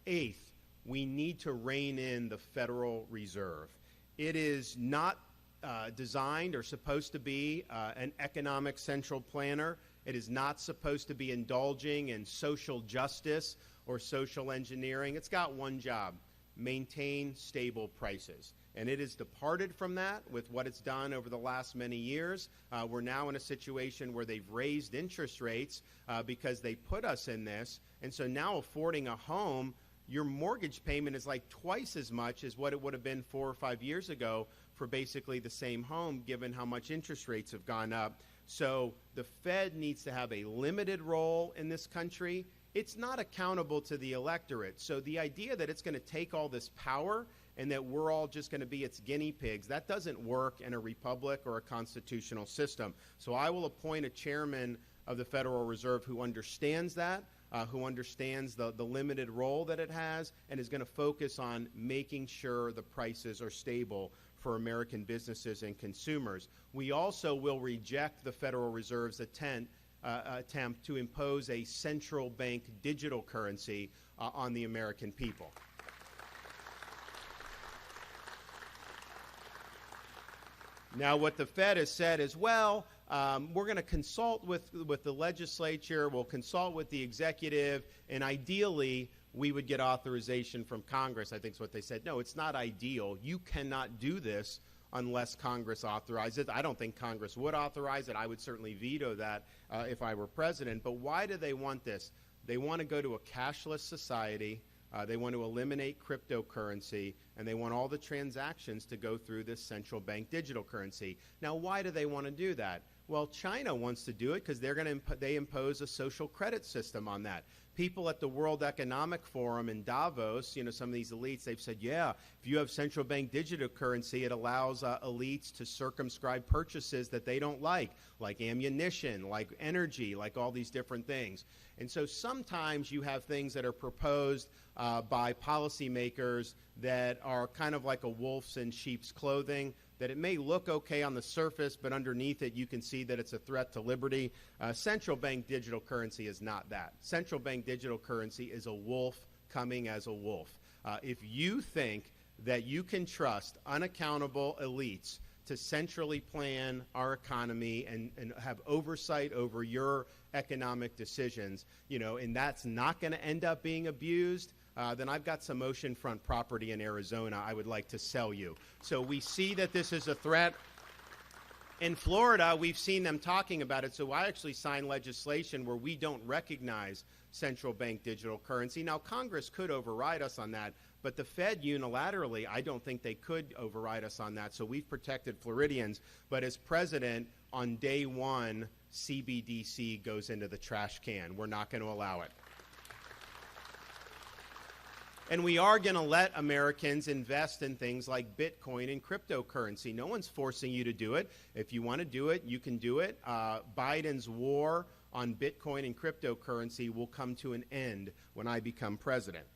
Eighth, we need to rein in the Federal Reserve. It is not designed or supposed to be an economic central planner. It is not supposed to be indulging in social justice or social engineering. It's got one job: maintain stable prices. And it has departed from that with what it's done over the last many years. We're now in a situation where they've raised interest rates because they put us in this. And so now affording a home, your mortgage payment is like twice as much as what it would have been 4 or 5 years ago for basically the same home, given how much interest rates have gone up. So the Fed needs to have a limited role in this country. It's not accountable to the electorate. So the idea that it's going to take all this power and that we're all just going to be its guinea pigs, that doesn't work in a republic or a constitutional system. So I will appoint a chairman of the Federal Reserve who understands that, who understands the limited role that it has, and is going to focus on making sure the prices are stable for American businesses and consumers. We also will reject the Federal Reserve's attempt to impose a central bank digital currency on the American people. Now, what the Fed has said is, well, we're going to consult with the legislature, we'll consult with the executive, and ideally, we would get authorization from Congress. I think is what they said. No, it's not ideal. You cannot do this unless Congress authorizes it. I don't think Congress would authorize it. I would certainly veto that if I were president. But why do they want this? They want to go to a cashless society. They want to eliminate cryptocurrency, and they want all the transactions to go through this central bank digital currency. Now, why do they want to do that? Well, China wants to do it because they impose a social credit system on that. People at the World Economic Forum in Davos, some of these elites, they've said, yeah, if you have central bank digital currency, it allows elites to circumscribe purchases that they don't like ammunition, like energy, like all these different things. And so sometimes you have things that are proposed by policymakers that are kind of like a wolf's in sheep's clothing, that it may look okay on the surface, but underneath it you can see that it's a threat to liberty. Central bank digital currency is not that. Central bank digital currency is a wolf coming as a wolf. If you think that you can trust unaccountable elites to centrally plan our economy and have oversight over your economic decisions, and that's not going to end up being abused, then I've got some oceanfront property in Arizona I would like to sell you. So we see that this is a threat. In Florida, we've seen them talking about it, so I actually signed legislation where we don't recognize central bank digital currency. Now, Congress could override us on that, but the Fed unilaterally, I don't think they could override us on that, so we've protected Floridians. But as president, on day one, CBDC goes into the trash can. We're not going to allow it. And we are going to let Americans invest in things like Bitcoin and cryptocurrency. No one's forcing you to do it. If you want to do it, you can do it. Biden's war on Bitcoin and cryptocurrency will come to an end when I become president.